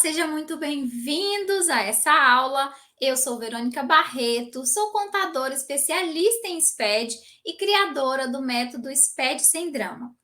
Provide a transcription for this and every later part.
sejam muito bem-vindos a essa aula. Eu sou Verônica Barreto, sou contadora especialista em SPED e criadora do método SPED Sem Drama.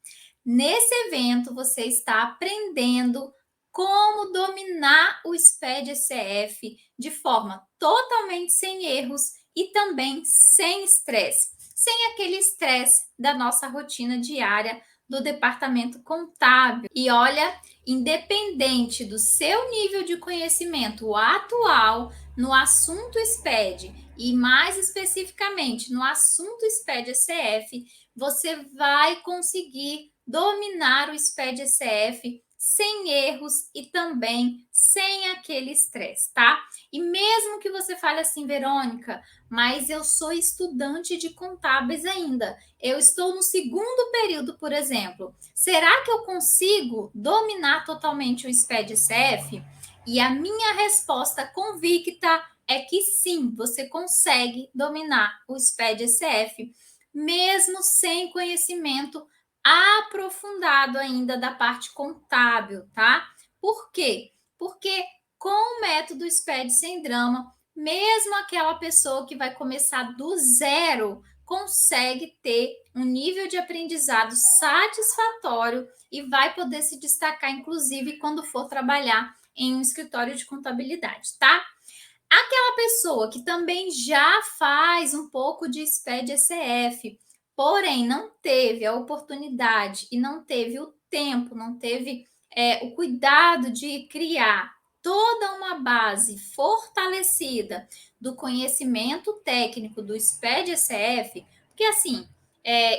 Nesse evento, você está aprendendo como dominar o SPED-ECF de forma totalmente sem erros e também sem estresse, sem aquele estresse da nossa rotina diária do departamento contábil. E olha, independente do seu nível de conhecimento atual no assunto SPED e mais especificamente no assunto SPED-ECF, você vai conseguir dominar o SPED-ECF sem erros e também sem aquele estresse, tá? E mesmo que você fale assim, Verônica, mas eu sou estudante de contábeis ainda, eu estou no segundo período, por exemplo, será que eu consigo dominar totalmente o SPED-ECF? E a minha resposta convicta é que sim, você consegue dominar o SPED-ECF, mesmo sem conhecimento aprofundado ainda da parte contábil, tá? Por quê? Porque com o método SPED Sem Drama, mesmo aquela pessoa que vai começar do zero consegue ter um nível de aprendizado satisfatório e vai poder se destacar, inclusive, quando for trabalhar em um escritório de contabilidade, tá? Aquela pessoa que também já faz um pouco de SPED-ECF, porém não teve a oportunidade e não teve o tempo, não teve o cuidado de criar toda uma base fortalecida do conhecimento técnico do SPED-ECF, porque assim,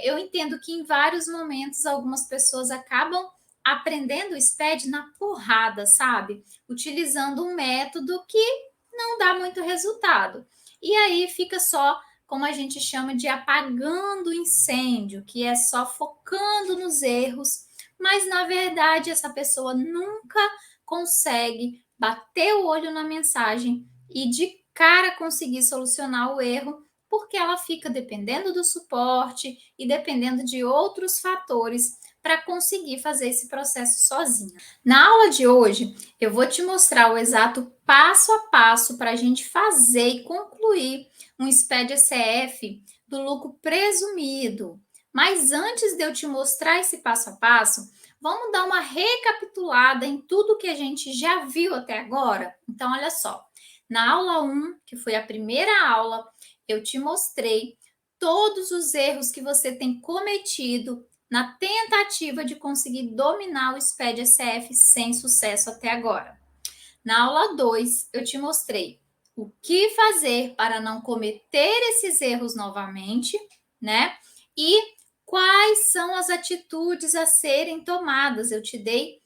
eu entendo que em vários momentos algumas pessoas acabam aprendendo o SPED na porrada, sabe? Utilizando um método que não dá muito resultado. E aí fica só, como a gente chama de apagando o incêndio, que é só focando nos erros, mas na verdade essa pessoa nunca consegue bater o olho na mensagem e de cara conseguir solucionar o erro, porque ela fica dependendo do suporte e dependendo de outros fatores para conseguir fazer esse processo sozinha. Na aula de hoje, eu vou te mostrar o exato passo a passo para a gente fazer e concluir um SPED-ECF do lucro presumido. Mas antes de eu te mostrar esse passo a passo, vamos dar uma recapitulada em tudo que a gente já viu até agora? Então, olha só. Na aula 1, que foi a primeira aula, eu te mostrei todos os erros que você tem cometido na tentativa de conseguir dominar o SPED-ECF sem sucesso até agora. Na aula 2, eu te mostrei o que fazer para não cometer esses erros novamente, né? E quais são as atitudes a serem tomadas. Eu te dei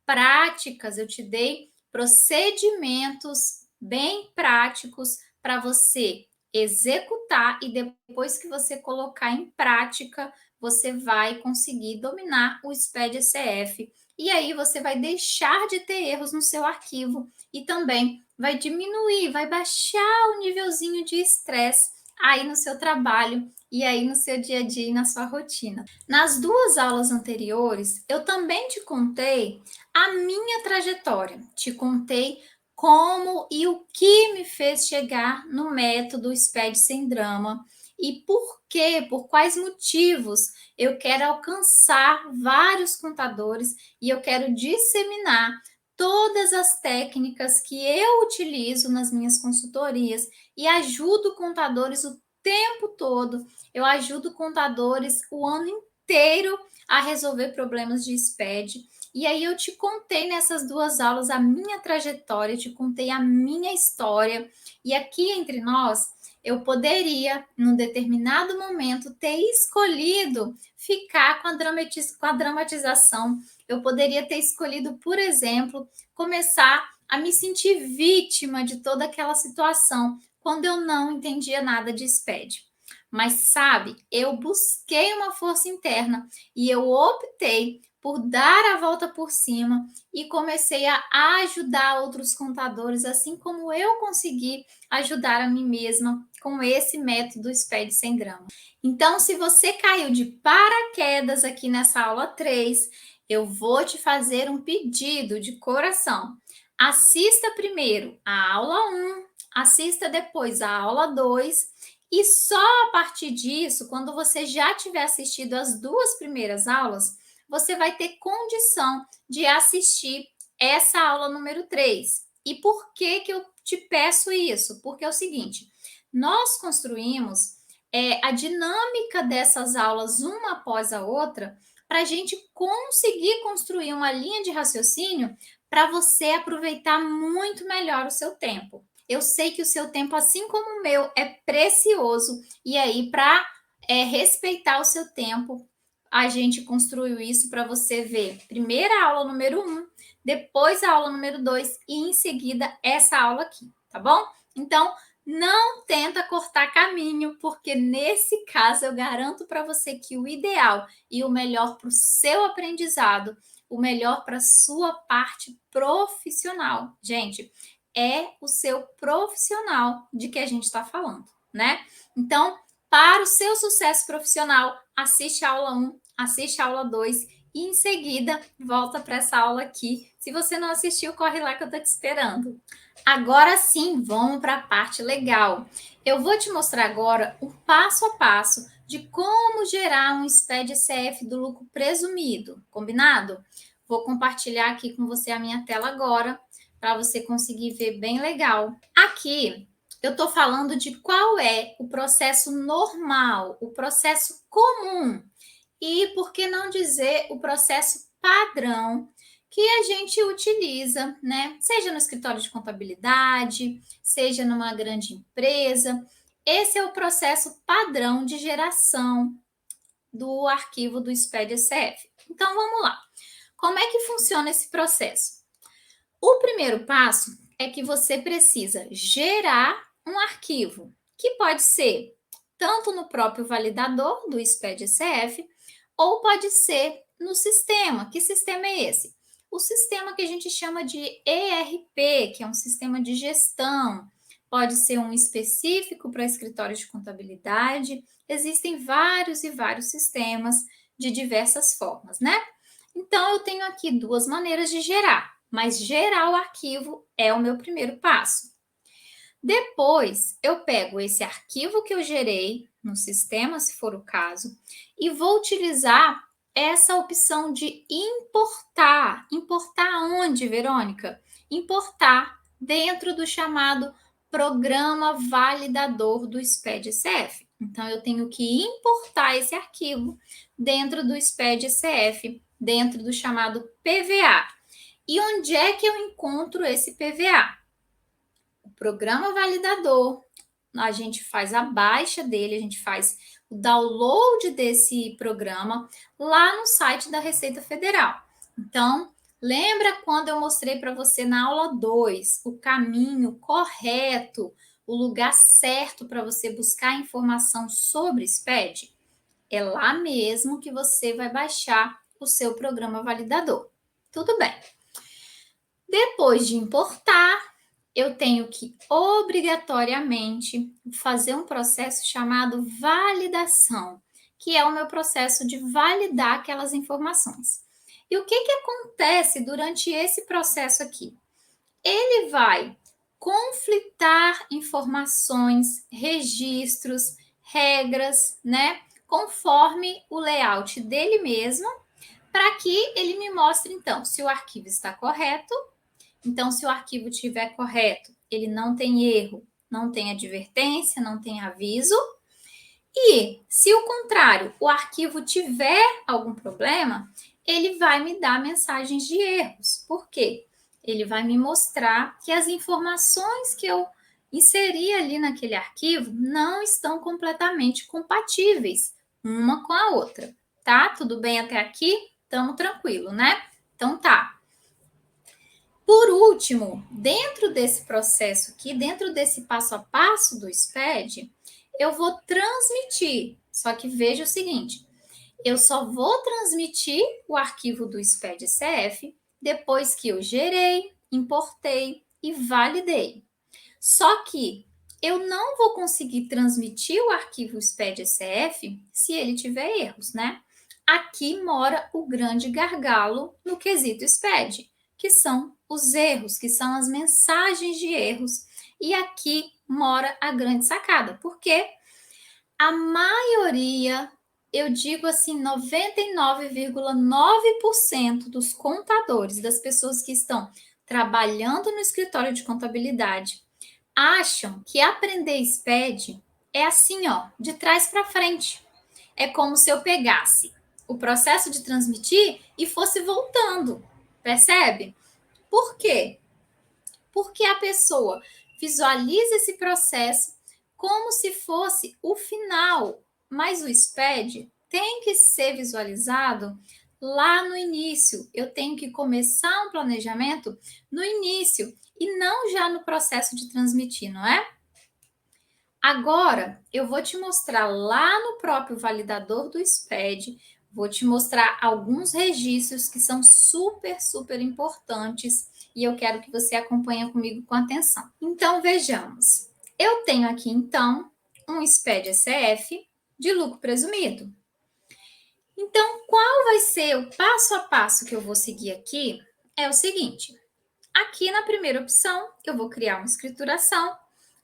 práticas, eu te dei procedimentos bem práticos para você executar e depois que você colocar em prática, você vai conseguir dominar o SPED-ECF. E aí você vai deixar de ter erros no seu arquivo e também vai diminuir, vai baixar o nívelzinho de estresse aí no seu trabalho e aí no seu dia a dia e na sua rotina. Nas duas aulas anteriores, eu também te contei a minha trajetória, te contei como e o que me fez chegar no método SPED Sem Drama e por quê, por quais motivos eu quero alcançar vários contadores e eu quero disseminar todas as técnicas que eu utilizo nas minhas consultorias e ajudo contadores o tempo todo. Eu ajudo contadores o ano inteiro a resolver problemas de SPED. E aí eu te contei nessas duas aulas a minha trajetória, te contei a minha história. E aqui entre nós, eu poderia, num determinado momento, ter escolhido ficar com a dramatização. Eu poderia ter escolhido, por exemplo, começar a me sentir vítima de toda aquela situação, quando eu não entendia nada de SPED. Mas sabe, eu busquei uma força interna e eu optei por dar a volta por cima e comecei a ajudar outros contadores, assim como eu consegui ajudar a mim mesma com esse método SPED Sem Drama. Então, se você caiu de paraquedas aqui nessa aula 3, eu vou te fazer um pedido de coração. Assista primeiro a aula 1, assista depois a aula 2 e só a partir disso, quando você já tiver assistido as 2 primeiras aulas, você vai ter condição de assistir essa aula número 3. E por que que eu te peço isso? Porque é o seguinte, nós construímos a dinâmica dessas aulas uma após a outra para a gente conseguir construir uma linha de raciocínio para você aproveitar muito melhor o seu tempo. Eu sei que o seu tempo, assim como o meu, é precioso, e aí, para respeitar o seu tempo, a gente construiu isso para você ver primeiro a aula número 1, depois a aula número 2 e em seguida essa aula aqui, tá bom? Então, não tenta cortar caminho, porque nesse caso eu garanto para você que o ideal e o melhor para o seu aprendizado, o melhor para a sua parte profissional. Gente, é o seu profissional de que a gente está falando, né? Então, para o seu sucesso profissional, assiste a aula 1, assiste a aula 2 e em seguida volta para essa aula aqui. Se você não assistiu, corre lá que eu estou te esperando. Agora sim, vamos para a parte legal. Eu vou te mostrar agora o passo a passo de como gerar um SPED CF do lucro presumido, combinado? Vou compartilhar aqui com você a minha tela agora, para você conseguir ver bem legal. Aqui, eu estou falando de qual é o processo normal, o processo comum e, por que não dizer, o processo padrão que a gente utiliza, né? Seja no escritório de contabilidade, seja numa grande empresa. Esse é o processo padrão de geração do arquivo do SPED-CF. Então, vamos lá. Como é que funciona esse processo? O primeiro passo é que você precisa gerar um arquivo, que pode ser tanto no próprio validador do SPED-CF, ou pode ser no sistema. Que sistema é esse? O sistema que a gente chama de ERP, que é um sistema de gestão. Pode ser um específico para escritórios de contabilidade. Existem vários e vários sistemas de diversas formas, né? Então, eu tenho aqui 2 maneiras de gerar, mas gerar o arquivo é o meu primeiro passo. Depois, eu pego esse arquivo que eu gerei no sistema, se for o caso, e vou utilizar essa opção de importar. Importar onde, Verônica? Importar dentro do chamado Programa Validador do SPED-CF. Então, eu tenho que importar esse arquivo dentro do SPED-CF, dentro do chamado PVA. E onde é que eu encontro esse PVA? O programa validador, a gente faz a baixa dele, a gente faz o download desse programa lá no site da Receita Federal. Então, lembra quando eu mostrei para você na aula 2 o caminho correto, o lugar certo para você buscar informação sobre SPED? É lá mesmo que você vai baixar o seu programa validador. Tudo bem. Depois de importar, eu tenho que obrigatoriamente fazer um processo chamado validação, que é o meu processo de validar aquelas informações. E o que que acontece durante esse processo aqui? Ele vai conflitar informações, registros, regras, né? Conforme o layout dele mesmo, para que ele me mostre, então, se o arquivo está correto. Então, se o arquivo estiver correto, ele não tem erro, não tem advertência, não tem aviso. E, se o contrário, o arquivo tiver algum problema, ele vai me dar mensagens de erros. Por quê? Ele vai me mostrar que as informações que eu inseri ali naquele arquivo não estão completamente compatíveis uma com a outra. Tá? Tudo bem até aqui? Estamos tranquilo, né? Então tá. Por último, dentro desse processo aqui, dentro desse passo a passo do SPED, eu vou transmitir. Só que veja o seguinte, eu só vou transmitir o arquivo do SPED-CF depois que eu gerei, importei e validei. Só que eu não vou conseguir transmitir o arquivo SPED-CF se ele tiver erros, né? Aqui mora o grande gargalo no quesito SPED, que são os erros, que são as mensagens de erros. E aqui mora a grande sacada, porque a maioria, eu digo assim, 99,9% dos contadores, das pessoas que estão trabalhando no escritório de contabilidade, acham que aprender SPED é assim, ó, de trás para frente. É como se eu pegasse o processo de transmitir e fosse voltando, percebe? Por quê? Porque a pessoa visualiza esse processo como se fosse o final, mas o SPED tem que ser visualizado lá no início. Eu tenho que começar um planejamento no início e não já no processo de transmitir, não é? Agora, eu vou te mostrar lá no próprio validador do SPED, vou te mostrar alguns registros que são super, super importantes e eu quero que você acompanhe comigo com atenção. Então, vejamos. Eu tenho aqui, então, um SPED SF de lucro presumido. Então, qual vai ser o passo a passo que eu vou seguir aqui? É o seguinte. Aqui na primeira opção, eu vou criar uma escrituração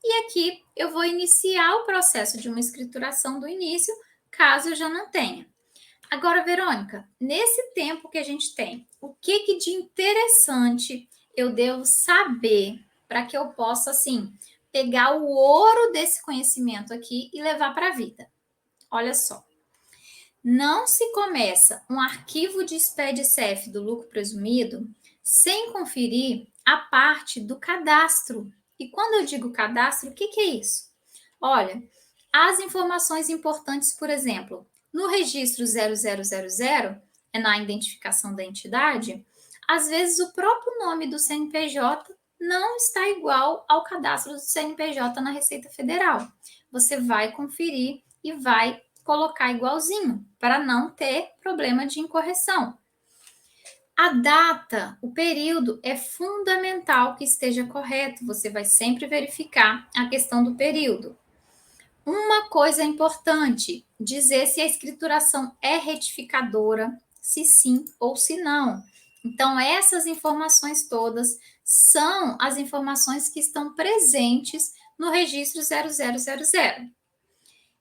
e aqui eu vou iniciar o processo de uma escrituração do início, caso eu já não tenha. Agora, Verônica, nesse tempo que a gente tem, o que de interessante eu devo saber para que eu possa, assim, pegar o ouro desse conhecimento aqui e levar para a vida? Olha só. Não se começa um arquivo de SPED-CF do lucro presumido sem conferir a parte do cadastro. E quando eu digo cadastro, o que é isso? Olha, as informações importantes, por exemplo, no registro 0000, é na identificação da entidade, às vezes o próprio nome do CNPJ não está igual ao cadastro do CNPJ na Receita Federal. Você vai conferir e vai colocar igualzinho, para não ter problema de incorreção. A data, o período, é fundamental que esteja correto. Você vai sempre verificar a questão do período. Uma coisa importante, dizer se a escrituração é retificadora, se sim ou se não. Então, essas informações todas são as informações que estão presentes no registro 0000.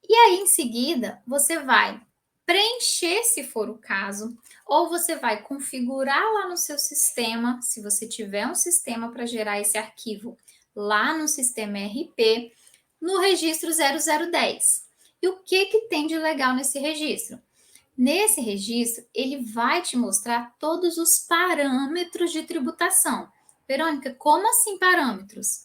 E aí, em seguida, você vai preencher, se for o caso, ou você vai configurar lá no seu sistema, se você tiver um sistema para gerar esse arquivo lá no sistema RP, no registro 0010. E o que tem de legal nesse registro? Nesse registro, ele vai te mostrar todos os parâmetros de tributação. Verônica, como assim parâmetros?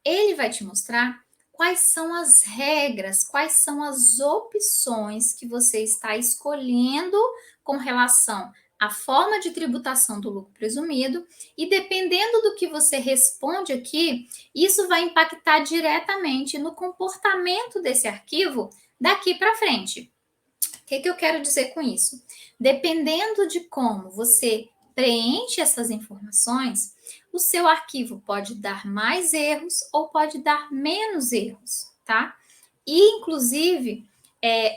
Ele vai te mostrar quais são as regras, quais são as opções que você está escolhendo com relação à forma de tributação do lucro presumido, e dependendo do que você responde aqui, isso vai impactar diretamente no comportamento desse arquivo daqui para frente. O que eu quero dizer com isso? Dependendo de como você preenche essas informações, o seu arquivo pode dar mais erros ou pode dar menos erros, tá? E, inclusive,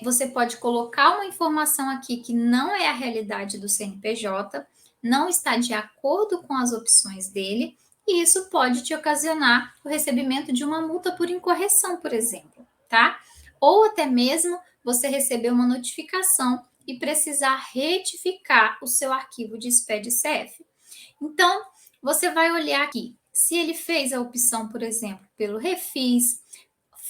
você pode colocar uma informação aqui que não é a realidade do CNPJ, não está de acordo com as opções dele, e isso pode te ocasionar o recebimento de uma multa por incorreção, por exemplo, tá? Ou até mesmo você receber uma notificação e precisar retificar o seu arquivo de SPED-CF. Então, você vai olhar aqui, se ele fez a opção, por exemplo, pelo refis,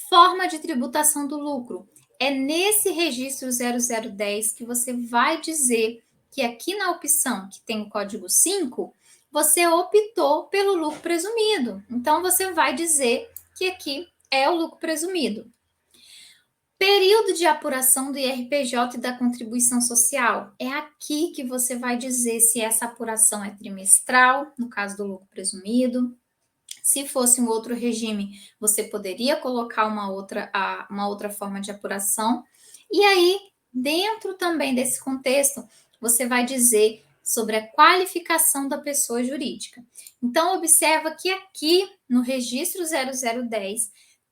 forma de tributação do lucro. É nesse registro 0010 que você vai dizer que aqui na opção que tem o código 5, você optou pelo lucro presumido. Então, você vai dizer que aqui é o lucro presumido. Período de apuração do IRPJ e da contribuição social. É aqui que você vai dizer se essa apuração é trimestral, no caso do lucro presumido. Se fosse um outro regime, você poderia colocar uma outra forma de apuração. E aí, dentro também desse contexto, você vai dizer sobre a qualificação da pessoa jurídica. Então, observa que aqui no registro 0010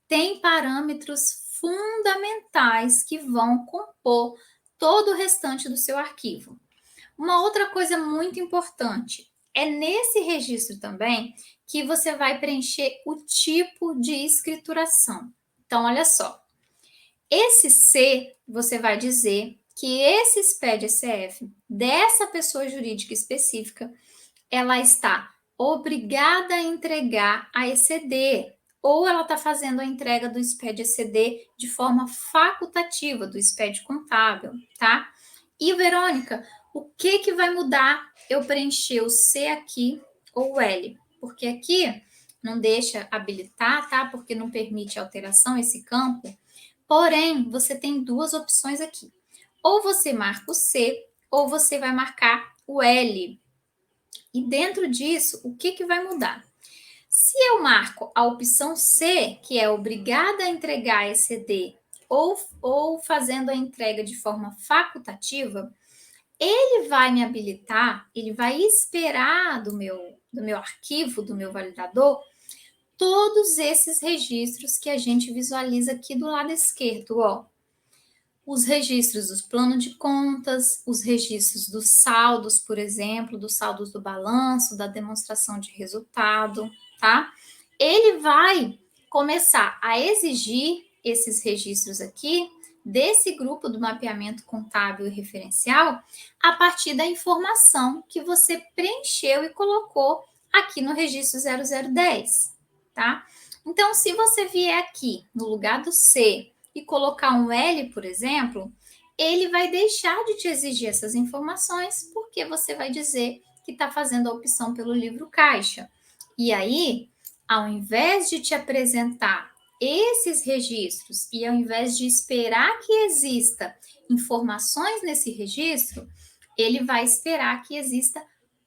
tem parâmetros fundamentais que vão compor todo o restante do seu arquivo. Uma outra coisa muito importante, é nesse registro também que você vai preencher o tipo de escrituração. Então, olha só, esse C, você vai dizer que esse SPED-ECF dessa pessoa jurídica específica, ela está obrigada a entregar a ECD, ou ela está fazendo a entrega do SPED-ECD de forma facultativa, do SPED contábil, tá? E, Verônica, o que vai mudar eu preencher o C aqui ou o L? Porque aqui não deixa habilitar, tá? Porque não permite alteração esse campo. Porém, você tem duas opções aqui. Ou você marca o C, ou você vai marcar o L. E dentro disso, o que vai mudar? Se eu marco a opção C, que é obrigada a entregar ECD, ou fazendo a entrega de forma facultativa, ele vai me habilitar, ele vai esperar do meu arquivo, do meu validador, todos esses registros que a gente visualiza aqui do lado esquerdo, ó. Os registros dos planos de contas, os registros dos saldos, por exemplo, dos saldos do balanço, da demonstração de resultado, tá? Ele vai começar a exigir esses registros aqui desse grupo do mapeamento contábil e referencial a partir da informação que você preencheu e colocou aqui no registro 0010, tá? Então, se você vier aqui no lugar do C e colocar um L, por exemplo, ele vai deixar de te exigir essas informações porque você vai dizer que está fazendo a opção pelo livro caixa. E aí, ao invés de te apresentar esses registros e ao invés de esperar que exista informações nesse registro, ele vai esperar que exista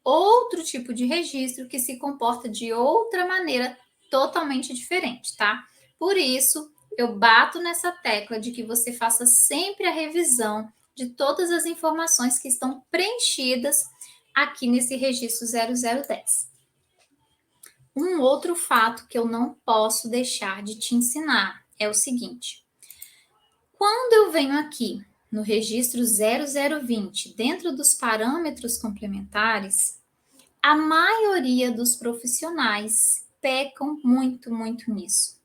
outro tipo de registro que se comporta de outra maneira totalmente diferente, tá? Por isso, eu bato nessa tecla de que você faça sempre a revisão de todas as informações que estão preenchidas aqui nesse registro 0010. Um outro fato que eu não posso deixar de te ensinar é o seguinte: quando eu venho aqui no registro 0020, dentro dos parâmetros complementares, a maioria dos profissionais pecam muito, muito nisso.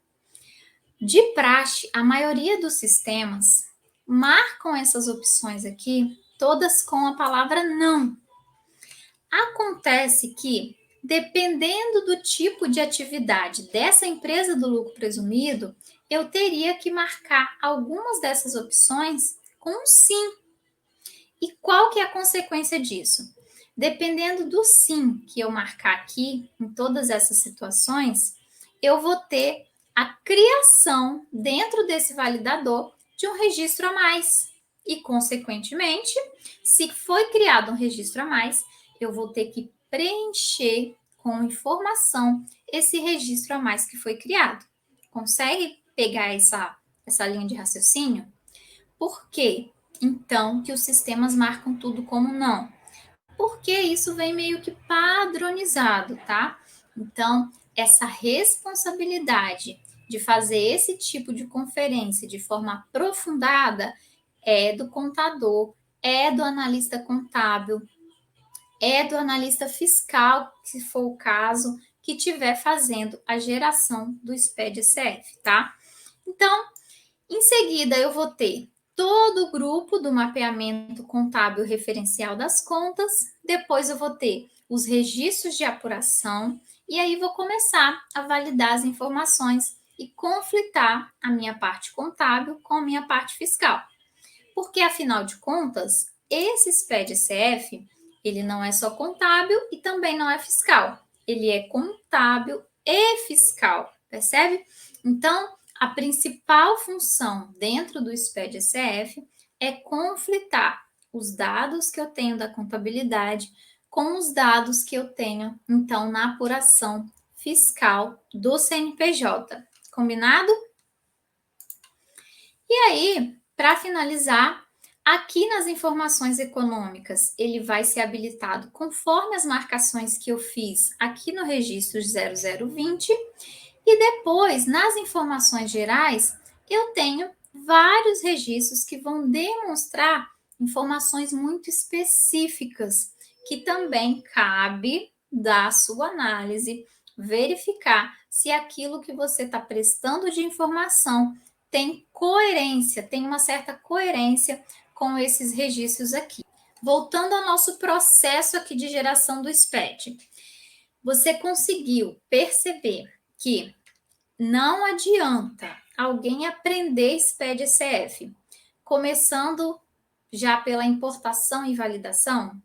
De praxe, a maioria dos sistemas marcam essas opções aqui todas com a palavra não. Acontece que, dependendo do tipo de atividade dessa empresa do lucro presumido, eu teria que marcar algumas dessas opções com um sim. E qual que é a consequência disso? Dependendo do sim que eu marcar aqui, em todas essas situações, eu vou ter a criação dentro desse validador de um registro a mais. E, consequentemente, se foi criado um registro a mais, eu vou ter que preencher com informação esse registro a mais que foi criado. Consegue pegar essa linha de raciocínio? Por quê? Então, que os sistemas marcam tudo como não? Porque isso vem meio que padronizado, tá? Então, essa responsabilidade de fazer esse tipo de conferência de forma aprofundada é do contador, é do analista contábil, é do analista fiscal, se for o caso, que estiver fazendo a geração do SPED-ECF, tá? Então, em seguida, eu vou ter todo o grupo do mapeamento contábil referencial das contas, depois eu vou ter os registros de apuração, e aí vou começar a validar as informações e conflitar a minha parte contábil com a minha parte fiscal. Porque, afinal de contas, esse SPED-ECF, ele não é só contábil e também não é fiscal. Ele é contábil e fiscal, percebe? Então, a principal função dentro do SPED-ECF é conflitar os dados que eu tenho da contabilidade com os dados que eu tenho, então, na apuração fiscal do CNPJ. Combinado? E aí, para finalizar, aqui nas informações econômicas, ele vai ser habilitado conforme as marcações que eu fiz aqui no registro 0020. E depois, nas informações gerais, eu tenho vários registros que vão demonstrar informações muito específicas, que também cabe da sua análise, verificar se aquilo que você está prestando de informação tem coerência, tem uma certa coerência com esses registros aqui. Voltando ao nosso processo aqui de geração do SPED, você conseguiu perceber que não adianta alguém aprender SPED-CF, começando já pela importação e validação,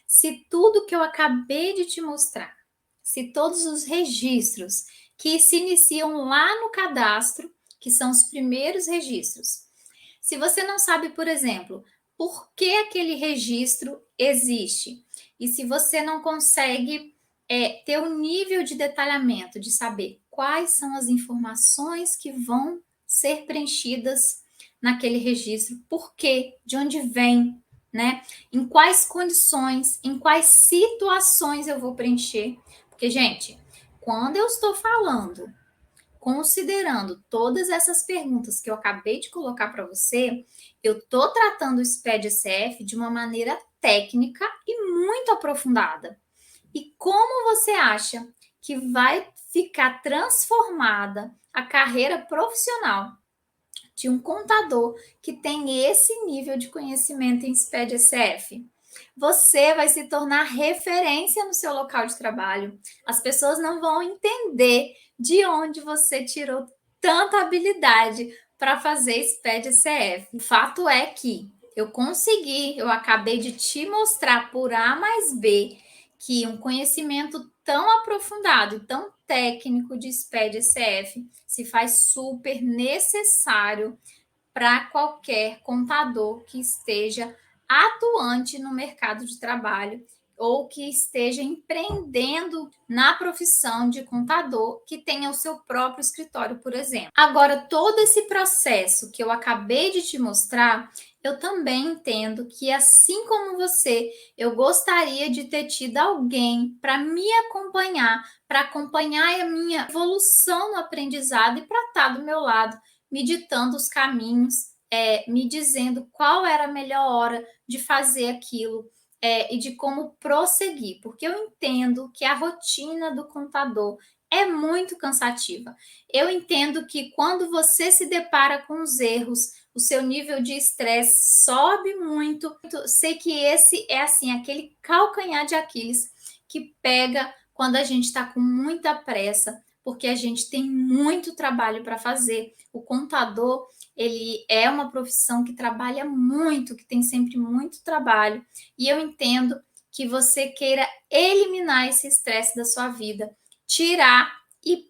se tudo que eu acabei de te mostrar, se todos os registros que se iniciam lá no cadastro, que são os primeiros registros, se você não sabe, por exemplo, por que aquele registro existe, e se você não consegue ter o nível de detalhamento de saber quais são as informações que vão ser preenchidas naquele registro, por quê, de onde vem, né? Em quais condições, em quais situações eu vou preencher. Porque, gente, quando eu estou falando, considerando todas essas perguntas que eu acabei de colocar para você, eu estou tratando o SPED-CF de uma maneira técnica e muito aprofundada. E como você acha que vai ficar transformada a carreira profissional de um contador que tem esse nível de conhecimento em SPED-SF? Você vai se tornar referência no seu local de trabalho. As pessoas não vão entender de onde você tirou tanta habilidade para fazer SPED-CF. O fato é que eu acabei de te mostrar por A mais B que um conhecimento tão aprofundado e tão técnico de SPED-CF se faz super necessário para qualquer contador que esteja atuante no mercado de trabalho ou que esteja empreendendo na profissão de contador, que tenha o seu próprio escritório, por exemplo. Agora, todo esse processo que eu acabei de te mostrar, eu também entendo que, assim como você, eu gostaria de ter tido alguém para me acompanhar, para acompanhar a minha evolução no aprendizado e para estar do meu lado, me ditando os caminhos, me dizendo qual era a melhor hora de fazer aquilo, e de como prosseguir, porque eu entendo que a rotina do contador é muito cansativa. Eu entendo que quando você se depara com os erros, o seu nível de estresse sobe muito. Sei que esse é assim aquele calcanhar de Aquiles que pega quando a gente está com muita pressa, porque a gente tem muito trabalho para fazer. O contador, ele é uma profissão que trabalha muito, que tem sempre muito trabalho, e eu entendo que você queira eliminar esse estresse da sua vida, tirar e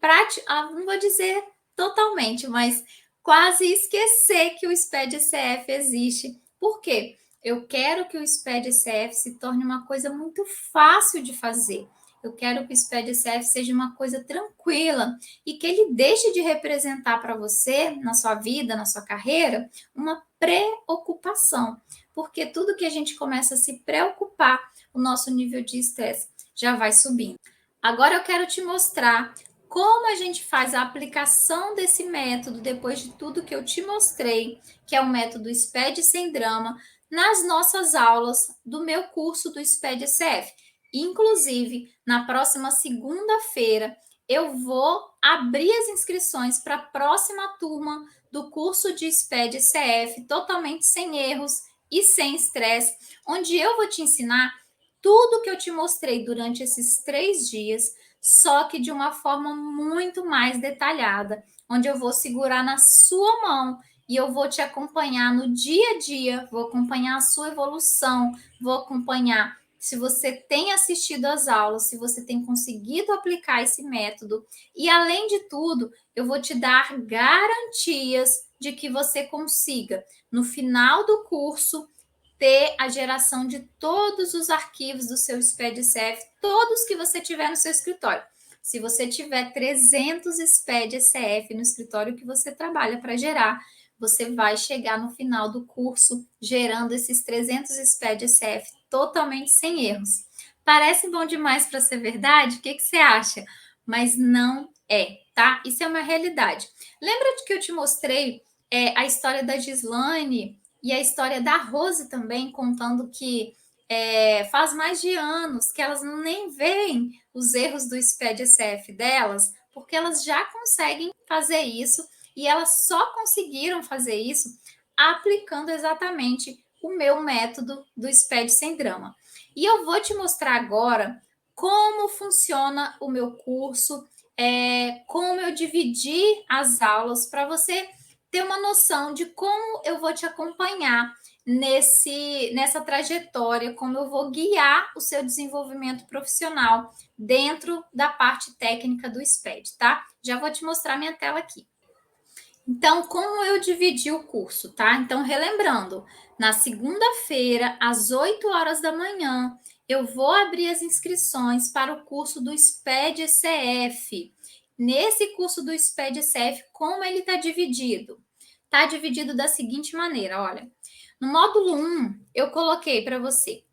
não vou dizer totalmente, mas quase esquecer que o SPED-CF existe. Por quê? Eu quero que o SPED-CF se torne uma coisa muito fácil de fazer. Eu quero que o SPED-CF seja uma coisa tranquila e que ele deixe de representar para você, na sua vida, na sua carreira, uma preocupação. Porque tudo que a gente começa a se preocupar, o nosso nível de estresse já vai subindo. Agora eu quero te mostrar como a gente faz a aplicação desse método, depois de tudo que eu te mostrei, que é o método SPED sem drama, nas nossas aulas do meu curso do SPED-CF. Inclusive, na próxima segunda-feira, eu vou abrir as inscrições para a próxima turma do curso de SPED-CF, totalmente sem erros e sem estresse, onde eu vou te ensinar tudo que eu te mostrei durante esses 3 dias, só que de uma forma muito mais detalhada, onde eu vou segurar na sua mão e eu vou te acompanhar no dia a dia, vou acompanhar a sua evolução, vou acompanhar se você tem assistido às aulas, se você tem conseguido aplicar esse método. E, além de tudo, eu vou te dar garantias de que você consiga, no final do curso, ter a geração de todos os arquivos do seu SPED-CF, todos que você tiver no seu escritório. Se você tiver 300 SPED-CF no escritório que você trabalha para gerar, você vai chegar no final do curso gerando esses 300 SPED-CF totalmente sem erros. Parece bom demais para ser verdade? O que você acha? Mas não é, tá? Isso é uma realidade. Lembra de que eu te mostrei a história da Gislane e a história da Rose também, contando que faz mais de anos que elas nem veem os erros do SPED-SF delas, porque elas já conseguem fazer isso e elas só conseguiram fazer isso aplicando exatamente o meu método do SPED sem drama. E eu vou te mostrar agora como funciona o meu curso, como eu dividi as aulas para você ter uma noção de como eu vou te acompanhar nessa trajetória, como eu vou guiar o seu desenvolvimento profissional dentro da parte técnica do SPED, tá? Já vou te mostrar minha tela aqui. Então, como eu dividi o curso, tá? Então, relembrando, na segunda-feira, às 8 horas da manhã, eu vou abrir as inscrições para o curso do SPED-ECF. Nesse curso do SPED-ECF, como ele está dividido? Está dividido da seguinte maneira, olha. No módulo 1, eu coloquei para você.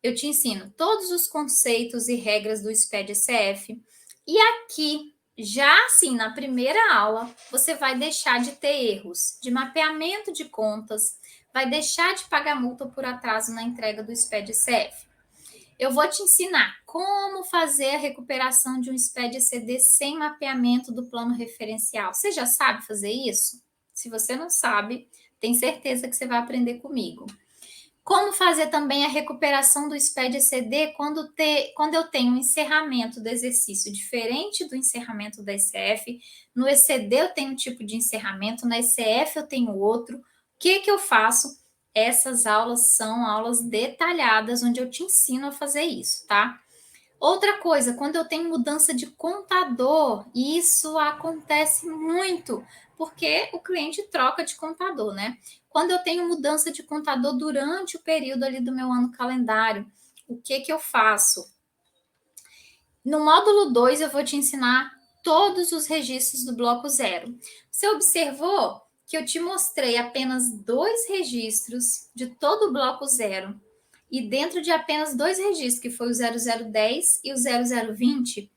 Eu te ensino todos os conceitos e regras do SPED-ECF. E aqui, já assim, na primeira aula, você vai deixar de ter erros de mapeamento de contas, vai deixar de pagar multa por atraso na entrega do SPED-ECF. Eu vou te ensinar como fazer a recuperação de um SPED-ECD sem mapeamento do plano referencial. Você já sabe fazer isso? Se você não sabe, tem certeza que você vai aprender comigo. Como fazer também a recuperação do SPED-ECD quando eu tenho um encerramento do exercício diferente do encerramento da ECF. No ECD eu tenho um tipo de encerramento, na ECF eu tenho outro. O que eu faço? Essas aulas são aulas detalhadas, onde eu te ensino a fazer isso, tá? Outra coisa, quando eu tenho mudança de contador, isso acontece muito, porque o cliente troca de contador, né? Quando eu tenho mudança de contador durante o período ali do meu ano calendário, o que eu faço? No módulo 2, eu vou te ensinar todos os registros do bloco 0. Você observou que eu te mostrei apenas 2 registros de todo o bloco 0, e dentro de apenas 2 registros, que foi o 0010 e o 0020,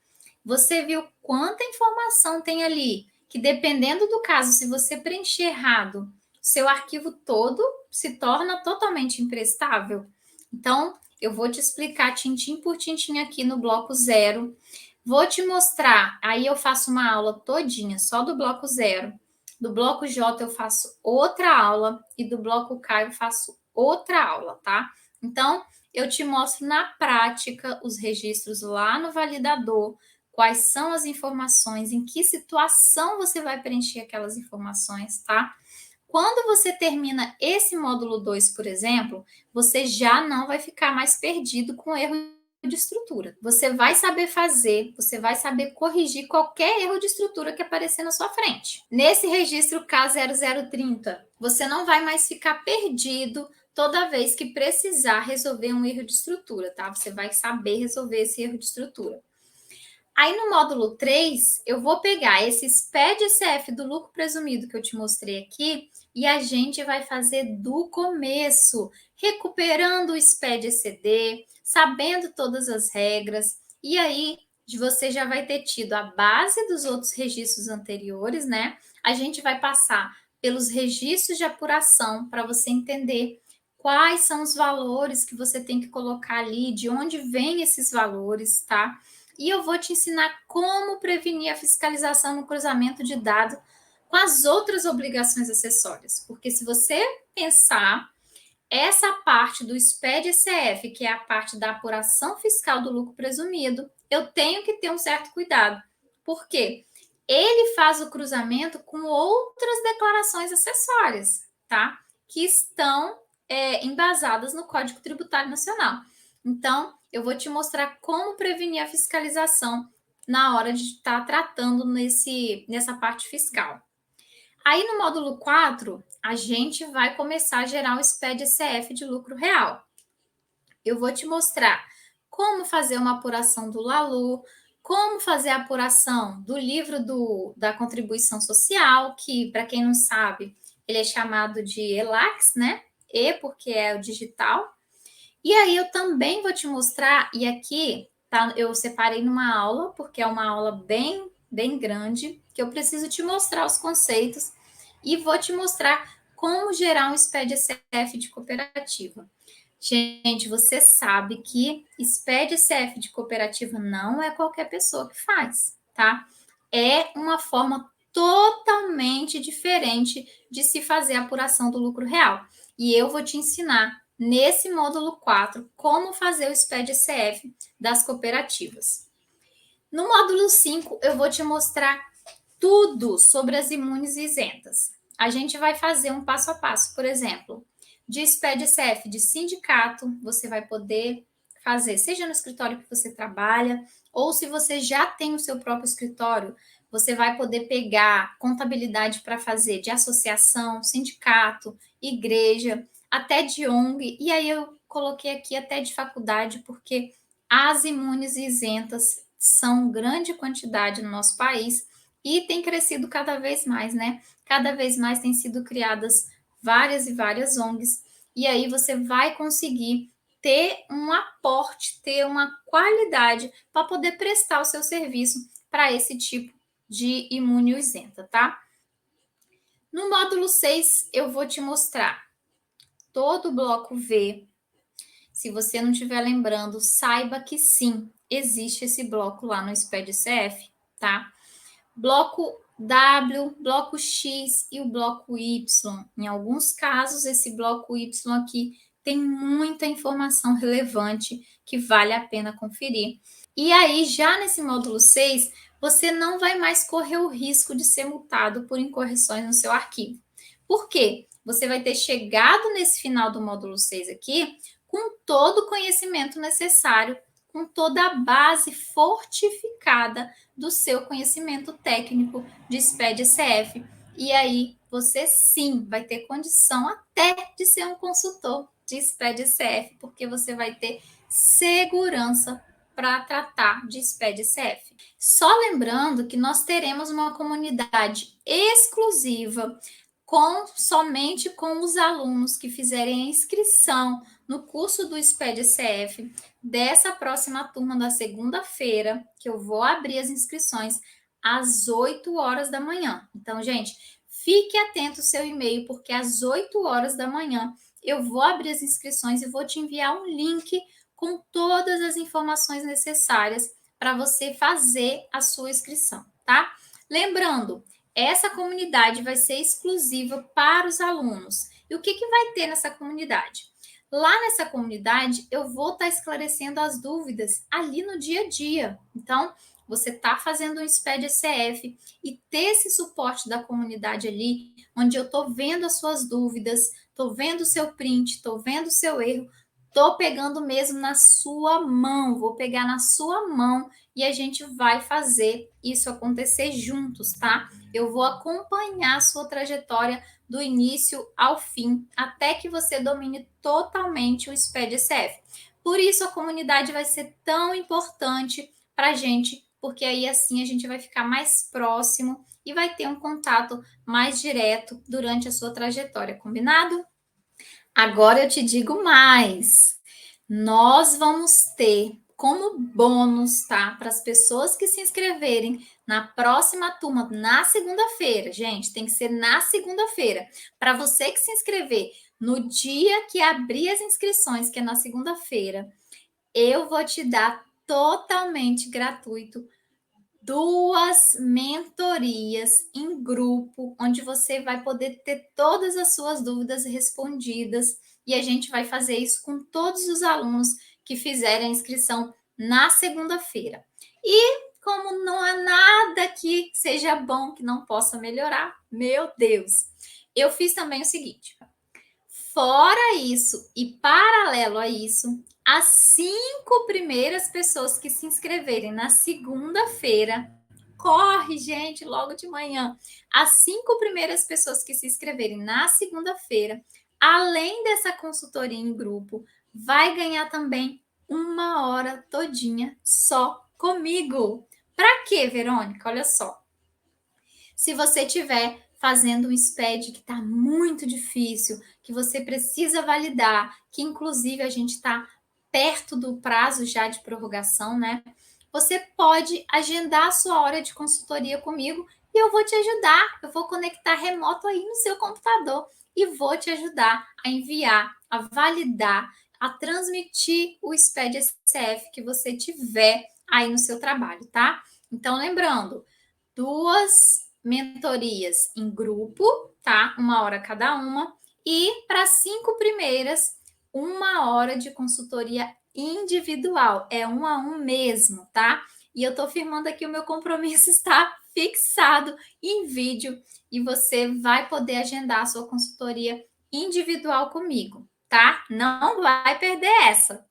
você viu quanta informação tem ali, que dependendo do caso, se você preencher errado, seu arquivo todo se torna totalmente imprestável. Então, eu vou te explicar tintim por tintim aqui no bloco 0. Vou te mostrar, aí eu faço uma aula todinha só do bloco 0. Do bloco J eu faço outra aula e do bloco K eu faço outra aula, tá? Então, eu te mostro na prática os registros lá no validador, quais são as informações, em que situação você vai preencher aquelas informações, tá? Quando você termina esse módulo 2, por exemplo, você já não vai ficar mais perdido com erro de estrutura. Você vai saber fazer, você vai saber corrigir qualquer erro de estrutura que aparecer na sua frente. Nesse registro K0030, você não vai mais ficar perdido toda vez que precisar resolver um erro de estrutura, tá? Você vai saber resolver esse erro de estrutura. Aí no módulo 3, eu vou pegar esse SPED-ECF do lucro presumido que eu te mostrei aqui e a gente vai fazer do começo, recuperando o SPED-ECD, sabendo todas as regras, e aí você já vai ter tido a base dos outros registros anteriores, né? A gente vai passar pelos registros de apuração para você entender quais são os valores que você tem que colocar ali, de onde vêm esses valores, tá? E eu vou te ensinar como prevenir a fiscalização no cruzamento de dados com as outras obrigações acessórias. Porque se você pensar, essa parte do SPED-ECF, que é a parte da apuração fiscal do lucro presumido, eu tenho que ter um certo cuidado. Por quê? Ele faz o cruzamento com outras declarações acessórias, tá? Que estão embasadas no Código Tributário Nacional. Então, eu vou te mostrar como prevenir a fiscalização na hora de estar tratando nessa parte fiscal. Aí, no módulo 4, a gente vai começar a gerar o SPED-ECF de lucro real. Eu vou te mostrar como fazer uma apuração do LALU, como fazer a apuração do livro da contribuição social, que, para quem não sabe, ele é chamado de ELAX, né? E porque é o digital. E aí eu também vou te mostrar, e aqui tá, eu separei numa aula, porque é uma aula bem, bem grande, que eu preciso te mostrar os conceitos e vou te mostrar como gerar um SPED-ECF de cooperativa. Gente, você sabe que SPED CF de cooperativa não é qualquer pessoa que faz, tá? É uma forma totalmente diferente de se fazer a apuração do lucro real. E eu vou te ensinar nesse módulo 4 como fazer o SPED CF das cooperativas. No módulo 5, eu vou te mostrar tudo sobre as imunes isentas. A gente vai fazer um passo a passo, por exemplo, de SPED-CF de sindicato, você vai poder fazer, seja no escritório que você trabalha, ou se você já tem o seu próprio escritório, você vai poder pegar contabilidade para fazer de associação, sindicato, igreja, até de ONG, e aí eu coloquei aqui até de faculdade, porque as imunes isentas são grande quantidade no nosso país e tem crescido cada vez mais, né? Cada vez mais tem sido criadas várias e várias ONGs, e aí você vai conseguir ter um aporte, ter uma qualidade para poder prestar o seu serviço para esse tipo de imune isenta, tá? No módulo 6, eu vou te mostrar todo o bloco V. Se você não estiver lembrando, saiba que sim, existe esse bloco lá no SPED-CF, tá? Bloco W, bloco X e o bloco Y. Em alguns casos, esse bloco Y aqui tem muita informação relevante que vale a pena conferir. E aí, já nesse módulo 6, você não vai mais correr o risco de ser multado por incorreções no seu arquivo. Por quê? Você vai ter chegado nesse final do módulo 6 aqui com todo o conhecimento necessário, com toda a base fortificada do seu conhecimento técnico de SPED-CF. E aí, você sim vai ter condição até de ser um consultor de SPED-CF, porque você vai ter segurança para tratar de SPED-CF. Só lembrando que nós teremos uma comunidade exclusiva somente com os alunos que fizerem a inscrição no curso do SPED-CF dessa próxima turma da segunda-feira, que eu vou abrir as inscrições às 8 horas da manhã. Então, gente, fique atento ao seu e-mail, porque às 8 horas da manhã eu vou abrir as inscrições e vou te enviar um link com todas as informações necessárias para você fazer a sua inscrição, tá? Lembrando, essa comunidade vai ser exclusiva para os alunos. E o que vai ter nessa comunidade? Lá nessa comunidade, eu vou estar esclarecendo as dúvidas ali no dia a dia. Então, você está fazendo um SPED-CF e ter esse suporte da comunidade ali, onde eu estou vendo as suas dúvidas, estou vendo o seu print, estou vendo o seu erro, estou pegando mesmo na sua mão, vou pegar na sua mão e a gente vai fazer isso acontecer juntos, tá? Eu vou acompanhar a sua trajetória do início ao fim, até que você domine totalmente o SPED-CF. Por isso, a comunidade vai ser tão importante para a gente, porque aí assim a gente vai ficar mais próximo e vai ter um contato mais direto durante a sua trajetória, combinado? Agora eu te digo mais. Nós vamos ter como bônus, tá? Para as pessoas que se inscreverem na próxima turma, na segunda-feira, gente, tem que ser na segunda-feira. Para você que se inscrever no dia que abrir as inscrições, que é na segunda-feira, eu vou te dar totalmente gratuito 2 mentorias em grupo, onde você vai poder ter todas as suas dúvidas respondidas, e a gente vai fazer isso com todos os alunos que fizerem a inscrição na segunda-feira. E como não há nada que seja bom que não possa melhorar, meu Deus, eu fiz também o seguinte: fora isso e paralelo a isso, as 5 primeiras pessoas que se inscreverem na segunda-feira, corre, gente, logo de manhã. As 5 primeiras pessoas que se inscreverem na segunda-feira, além dessa consultoria em grupo, vai ganhar também 1 hora todinha só comigo. Para quê, Verônica? Olha só. Se você tiver fazendo um SPED que está muito difícil, que você precisa validar, que inclusive a gente está perto do prazo já de prorrogação, né? Você pode agendar a sua hora de consultoria comigo e eu vou te ajudar. Eu vou conectar remoto aí no seu computador e vou te ajudar a enviar, a validar, a transmitir o SPED SF que você tiver aí no seu trabalho, tá? Então, lembrando, 2 mentorias em grupo, tá? 1 hora cada uma. E para 5 primeiras, 1 hora de consultoria individual. É 1 a 1 mesmo, tá? E eu tô firmando aqui o meu compromisso está fixado em vídeo e você vai poder agendar a sua consultoria individual comigo, tá? Não vai perder essa.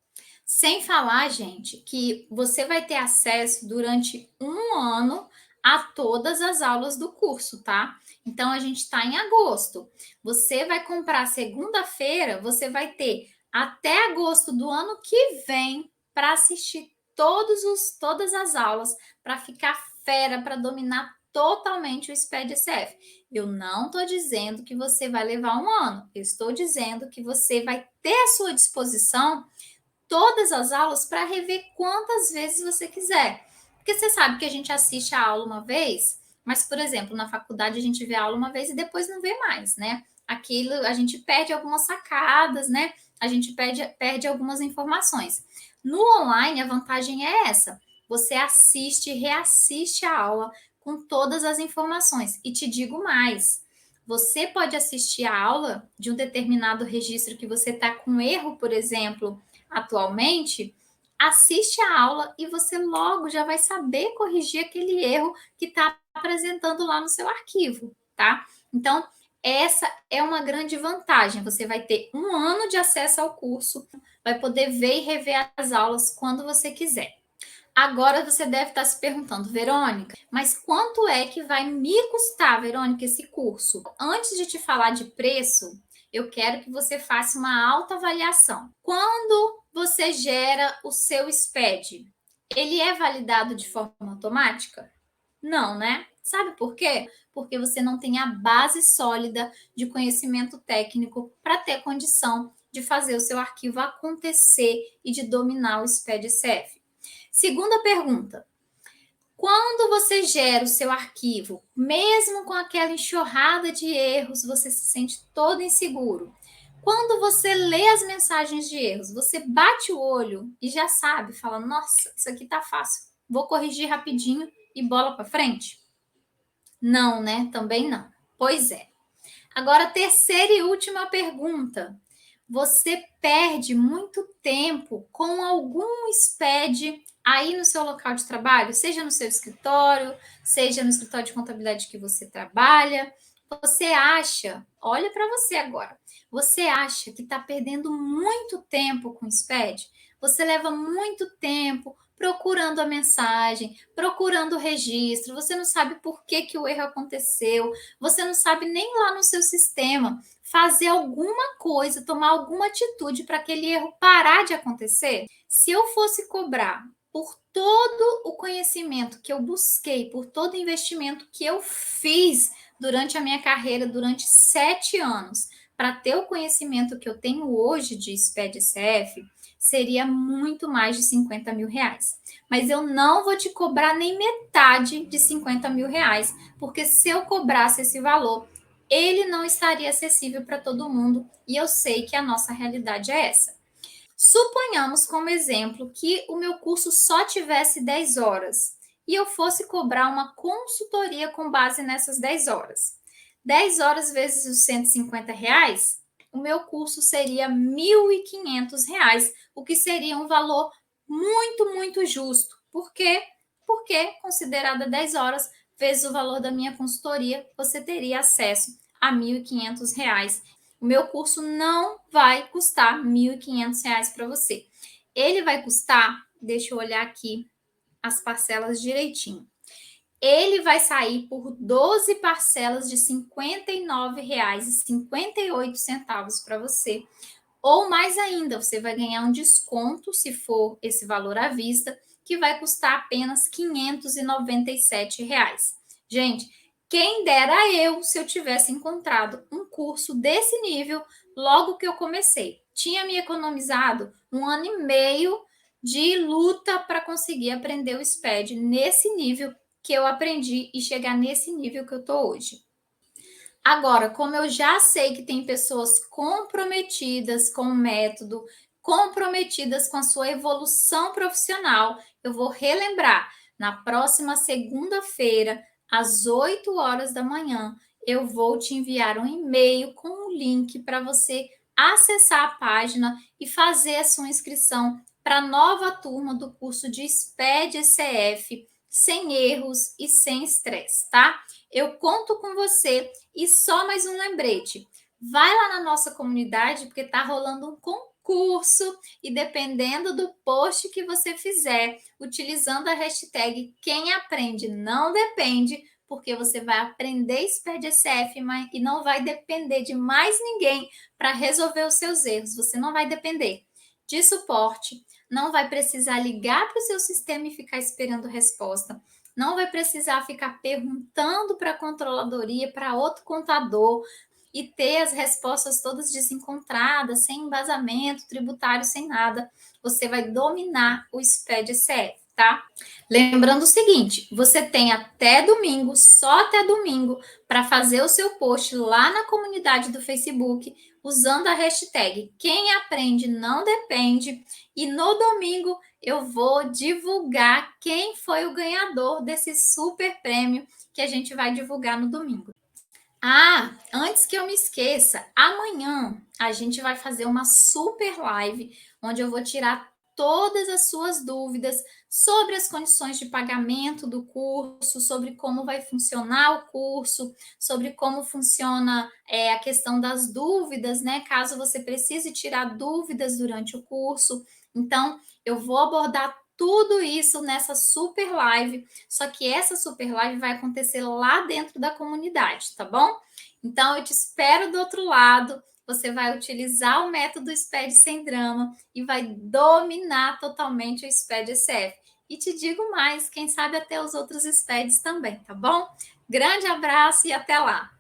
Sem falar, gente, que você vai ter acesso durante 1 ano a todas as aulas do curso, tá? Então, a gente está em agosto. Você vai comprar segunda-feira, você vai ter até agosto do ano que vem para assistir todas as aulas, para ficar fera, para dominar totalmente o SPED SF. Eu não estou dizendo que você vai levar 1 ano, eu estou dizendo que você vai ter à sua disposição todas as aulas para rever quantas vezes você quiser. Porque você sabe que a gente assiste a aula uma vez, mas, por exemplo, na faculdade a gente vê a aula uma vez e depois não vê mais, né? Aquilo a gente perde algumas sacadas, né? A gente perde algumas informações. No online, a vantagem é essa: você assiste e reassiste a aula com todas as informações. E te digo mais: você pode assistir a aula de um determinado registro que você está com erro, por exemplo, atualmente, assiste a aula e você logo já vai saber corrigir aquele erro que está apresentando lá no seu arquivo, tá? Então, essa é uma grande vantagem. Você vai ter 1 ano de acesso ao curso, vai poder ver e rever as aulas quando você quiser. Agora você deve estar se perguntando, Verônica, mas quanto é que vai me custar, Verônica, esse curso? Antes de te falar de preço, eu quero que você faça uma autoavaliação. Quando você gera o seu SPED, ele é validado de forma automática? Não, né? Sabe por quê? Porque você não tem a base sólida de conhecimento técnico para ter condição de fazer o seu arquivo acontecer e de dominar o SPED SF. Segunda pergunta: quando você gera o seu arquivo, mesmo com aquela enxurrada de erros, você se sente todo inseguro? Quando você lê as mensagens de erros, você bate o olho e já sabe, fala: nossa, isso aqui tá fácil, vou corrigir rapidinho e bola para frente? Não, né? Também não. Pois é. Agora, terceira e última pergunta. Você perde muito tempo com algum SPED aí no seu local de trabalho, seja no seu escritório, seja no escritório de contabilidade que você trabalha. Você acha, olha para você agora, você acha que está perdendo muito tempo com o SPED? Você leva muito tempo procurando a mensagem, procurando o registro, você não sabe por que, que o erro aconteceu, você não sabe nem lá no seu sistema fazer alguma coisa, tomar alguma atitude para aquele erro parar de acontecer. Se eu fosse cobrar por todo o conhecimento que eu busquei, por todo o investimento que eu fiz durante a minha carreira, durante 7 anos, para ter o conhecimento que eu tenho hoje de SPED-CF, seria muito mais de 50 mil reais. Mas eu não vou te cobrar nem metade de 50 mil reais, porque se eu cobrasse esse valor, ele não estaria acessível para todo mundo, e eu sei que a nossa realidade é essa. Suponhamos, como exemplo, que o meu curso só tivesse 10 horas e eu fosse cobrar uma consultoria com base nessas 10 horas. 10 horas vezes os 150 reais, o meu curso seria R$ 1.500, o que seria um valor muito, muito justo. Por quê? Porque, considerada 10 horas vezes o valor da minha consultoria, você teria acesso a R$ 1.500. O meu curso não vai custar R$ 1.500 para você. Ele vai custar, deixa eu olhar aqui as parcelas direitinho. Ele vai sair por 12 parcelas de R$ 59,58 para você. Ou mais ainda, você vai ganhar um desconto, se for esse valor à vista, que vai custar apenas R$ 597. Gente, quem dera eu se eu tivesse encontrado um curso desse nível logo que eu comecei. Tinha me economizado 1 ano e meio de luta para conseguir aprender o SPED nesse nível que eu aprendi e chegar nesse nível que eu estou hoje. Agora, como eu já sei que tem pessoas comprometidas com o método, comprometidas com a sua evolução profissional. Eu vou relembrar, na próxima segunda-feira, às 8 horas da manhã, eu vou te enviar um e-mail com um link para você acessar a página e fazer a sua inscrição para a nova turma do curso de SPED ECF, sem erros e sem estresse, tá? Eu conto com você e só mais um lembrete. Vai lá na nossa comunidade, porque está rolando um concurso e dependendo do post que você fizer, utilizando a hashtag Quem Aprende Não Depende, porque você vai aprender SPED ECF e não vai depender de mais ninguém para resolver os seus erros. Você não vai depender de suporte, não vai precisar ligar para o seu sistema e ficar esperando resposta, não vai precisar ficar perguntando para a controladoria, para outro contador e ter as respostas todas desencontradas, sem embasamento tributário, sem nada. Você vai dominar o SPED ECF, tá? Lembrando o seguinte, você tem até domingo, só até domingo, para fazer o seu post lá na comunidade do Facebook, usando a hashtag Quem Aprende Não Depende, e no domingo eu vou divulgar quem foi o ganhador desse super prêmio que a gente vai divulgar no domingo. Ah, antes que eu me esqueça, amanhã a gente vai fazer uma super live onde eu vou tirar todas as suas dúvidas sobre as condições de pagamento do curso, sobre como vai funcionar o curso, sobre como funciona a questão das dúvidas, né? Caso você precise tirar dúvidas durante o curso. Então, eu vou abordar tudo isso nessa super live, só que essa super live vai acontecer lá dentro da comunidade, tá bom? Então, eu te espero do outro lado. Você vai utilizar o método SPED sem drama e vai dominar totalmente o SPED ECF. E te digo mais, quem sabe até os outros SPEDs também, tá bom? Grande abraço e até lá!